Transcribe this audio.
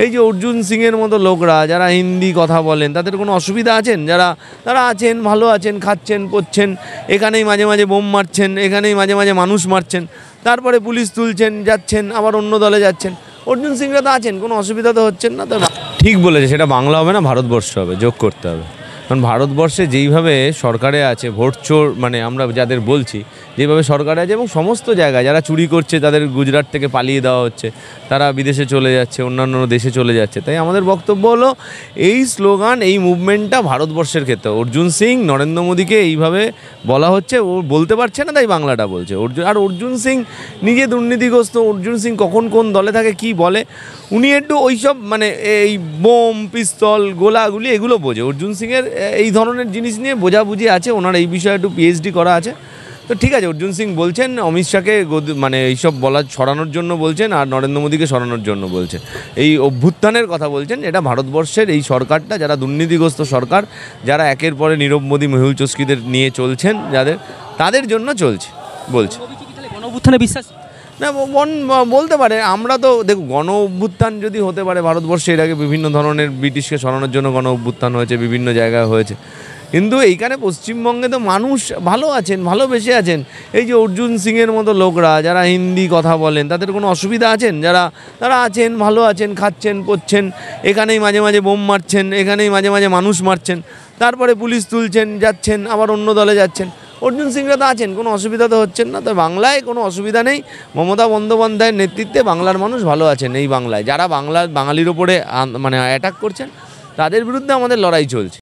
এই যে অর্জুন সিংয়ের মতো লোকরা যারা হিন্দি কথা বলেন তাদের কোনো অসুবিধা আছেন? তারা আছেন, ভালো আছেন, খাচ্ছেন, পড়ছেন, এখানেই মাঝে মাঝে বোম মারছেন, এখানেই মাঝে মাঝে মানুষ মারছেন, তারপরে পুলিশ তুলছেন, যাচ্ছেন, আবার অন্য দলে যাচ্ছেন। অর্জুন সিংরা তো আছেন, কোনো অসুবিধা তো হচ্ছেন না। তো ঠিক বলেছে, সেটা বাংলা হবে না, ভারতবর্ষ হবে, যোগ করতে হবে। কারণ ভারতবর্ষে যেইভাবে সরকারে আছে ভোট চোর, মানে আমরা যাদের বলছি যেভাবে সরকারে আছে, এবং সমস্ত জায়গায় যারা চুরি করছে তাদের গুজরাট থেকে পালিয়ে দেওয়া হচ্ছে, তারা বিদেশে চলে যাচ্ছে, অন্যান্য দেশে চলে যাচ্ছে। তাই আমাদের বক্তব্য হলো এই স্লোগান, এই মুভমেন্টটা ভারতবর্ষের ক্ষেত্রে অর্জুন সিং, নরেন্দ্র মোদীকে এইভাবে বলা হচ্ছে, ও বলতে পারছে না তাই বাংলাটা বলছে। অর্জুন সিং নিজে দুর্নীতিগ্রস্ত। অর্জুন সিং কখন কোন দলে থাকে কি বলে, উনি একটু ওইসব মানে এই বোম, পিস্তল, গোলাগুলি এগুলো বোঝে। অর্জুন সিংয়ের এই ধরনের জিনিস নিয়ে বোঝাবুঝি আছে, ওনার এই বিষয়ে একটু পিএইচডি করা আছে। তো ঠিক আছে, অর্জুন সিং বলছেন অমিত শাহকে মানে এইসব বলা সরানোর জন্য বলছেন, আর নরেন্দ্র মোদীকে সরানোর জন্য বলছেন। এই অভ্যুত্থানের কথা বলছেন, এটা ভারতবর্ষের এই সরকারটা, যারা দুর্নীতিগ্রস্ত সরকার, যারা একের পরে নীরব মোদী, মেহুল চস্কিদের নিয়ে চলছেন, তাদের জন্য চলছে বলছে। গণঅভ্যুত্থানে বিশ্বাস না, বলতে পারে। আমরা তো দেখো, গণ অভ্যুত্থান যদি হতে পারে ভারতবর্ষে, এর আগে বিভিন্ন ধরনের ব্রিটিশকে সরানোর জন্য গণ অভ্যুত্থান হয়েছে, বিভিন্ন জায়গায় হয়েছে, কিন্তু এইখানে পশ্চিমবঙ্গে তো মানুষ ভালো আছেন, ভালোবেসে আছেন। এই যে অর্জুন সিংয়ের মতো লোকরা যারা হিন্দি কথা বলেন তাদের কোনো অসুবিধা আছেন? তারা আছেন, ভালো আছেন, খাচ্ছেন, পড়ছেন, এখানেই মাঝে মাঝে বোম মারছেন, এখানেই মাঝে মাঝে মানুষ মারছেন, তারপরে পুলিশ তুলছেন, যাচ্ছেন, আবার অন্য দলে যাচ্ছেন। অর্জুন সিংরা তো আছেন, কোনো অসুবিধা তো হচ্ছেন না। তো বাংলায় কোনো অসুবিধা নেই। মমতা বন্দ্যোপাধ্যায়ের নেতৃত্বে বাংলার মানুষ ভালো আছেন। এই বাংলায় যারা বাঙালির ওপরে মানে অ্যাটাক করছেন, তাদের বিরুদ্ধে আমাদের লড়াই চলছে।